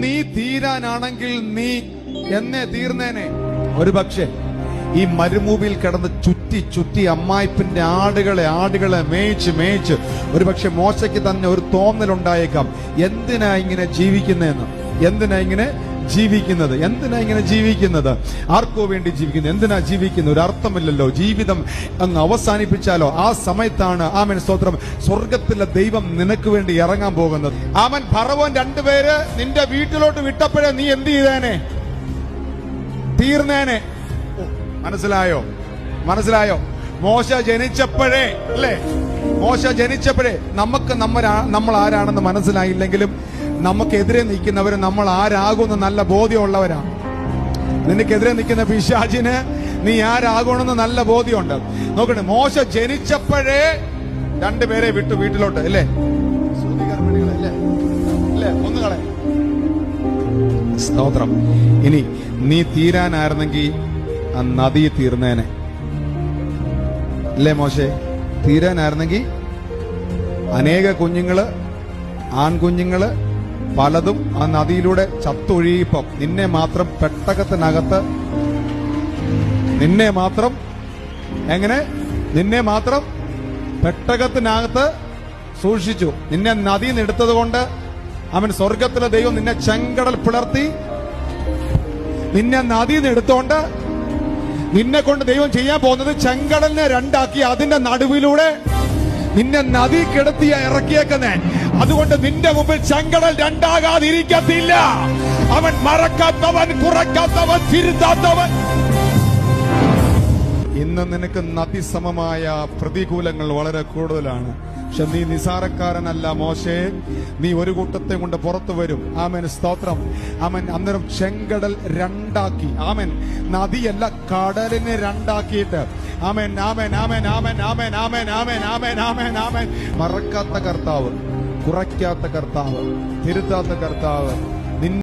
നീ തീരാനാണെങ്കിൽ നീ എന്നെ തീർന്നേനെ. ഒരു പക്ഷേ ഈ മരുഭൂമിയിൽ കിടന്ന് ചുറ്റി ചുറ്റി അമ്മായിപ്പിന്റെ ആടുകളെ മേയിച്ച് ഒരു പക്ഷെ മോശയ്ക്ക് തന്നെ ഒരു തോന്നലുണ്ടായേക്കാം, എന്തിനാ ഇങ്ങനെ ജീവിക്കുന്നതെന്ന്. എന്തിനാ ഇങ്ങനെ ജീവിക്കുന്നത്? ആർക്കോ വേണ്ടി ജീവിക്കുന്നത്? എന്തിനാ ജീവിക്കുന്നത്? ഒരു അർത്ഥമില്ലല്ലോ. ജീവിതം അങ്ങ് അവസാനിപ്പിച്ചാലോ? ആ സമയത്താണ് ആമേൻ സ്തോത്രം, സ്വർഗത്തിലെ ദൈവം നിനക്ക് വേണ്ടി ഇറങ്ങാൻ പോകുന്നത്. ആമൻ ഫറവോൻ രണ്ടുപേര് നിന്റെ വീട്ടിലോട്ട് വിട്ടപ്പോഴേ നീ എന്ത് ചെയ്തേനെ? തീർന്നേനെ. മനസ്സിലായോ? മോശ ജനിച്ചപ്പോഴേ അല്ലേ, നമ്മൾ ആരാണെന്ന് മനസ്സിലായില്ലെങ്കിലും നമുക്കെതിരെ നിൽക്കുന്നവര് നമ്മൾ ആരാകുമെന്ന് നല്ല ബോധ്യമുള്ളവരാണ്. നിനക്കെതിരെ നിൽക്കുന്ന പിശാചിന് നീ ആരാകണമെന്ന് നല്ല ബോധ്യമുണ്ട്. നോക്കണേ, മോശ ജനിച്ചപ്പോഴേ രണ്ടുപേരെ വിട്ടു വീട്ടിലോട്ട് അല്ലേ, അല്ലേ ഒന്നുകളെ. സ്തോത്രം. ഇനി നീ തീരാനായിരുന്നെങ്കിൽ ആ നദി തീർന്നേനെ അല്ലേ മോശെ? തീരാനായിരുന്നെങ്കിൽ അനേക കുഞ്ഞുങ്ങള്, ആൺകുഞ്ഞുങ്ങള് പലതും ആ നദിയിലൂടെ ചത്തൊഴുകിയപ്പം നിന്നെ മാത്രം പെട്ടകത്തിനകത്ത്, നിന്നെ മാത്രം പെട്ടകത്തിനകത്ത് സൂക്ഷിച്ചു. നിന്നെ നദിയിൽ നിന്ന് എടുത്തത് കൊണ്ട് അവൻ സ്വർഗത്തിലെ ദൈവം നിന്നെ ചെങ്കടൽ പിളർത്തി. നിന്നെ നദിയിൽ നിന്ന് എടുത്തോണ്ട് നിന്നെ കൊണ്ട് ദൈവം ചെയ്യാൻ പോകുന്നത് ചെങ്കടലിനെ രണ്ടാക്കി അതിന്റെ നടുവിലൂടെ നിന്നെ നദി കിടത്തിയ ഇറക്കിയേക്കുന്നേ. അതുകൊണ്ട് നിന്റെ മുമ്പിൽ ചെങ്കടൽ രണ്ടാകാതിരിക്കത്തില്ല. അവൻ മറക്കാത്തവൻ, കുറയ്ക്കാത്തവൻ, തിരുത്താത്തവൻ. ഇന്ന് നിനക്ക് നദിസമമായ പ്രതികൂലങ്ങൾ വളരെ കൂടുതലാണ്. പക്ഷെ നീ നിസാരക്കാരനല്ല മോശേ. നീ ഒരു കൂട്ടത്തെ കൊണ്ട് പുറത്തു വരും. ആമേൻ സ്തോത്രം. ആമൻ അന്നേരം ചെങ്കടൽ രണ്ടാക്കി. ആമൻ നദിയല്ല, കടലിനെ രണ്ടാക്കിയിട്ട്. ആമേൻ ആമേൻ ആമേൻ ആമേൻ ആമേൻ ആമേൻ ആമേൻ ആമേൻ ആമേൻ ആമേൻ. മറക്കാത്ത കർത്താവ്, കുറയ്ക്കാത്ത കർത്താവ്, തിരുത്താത്ത കർത്താവ്.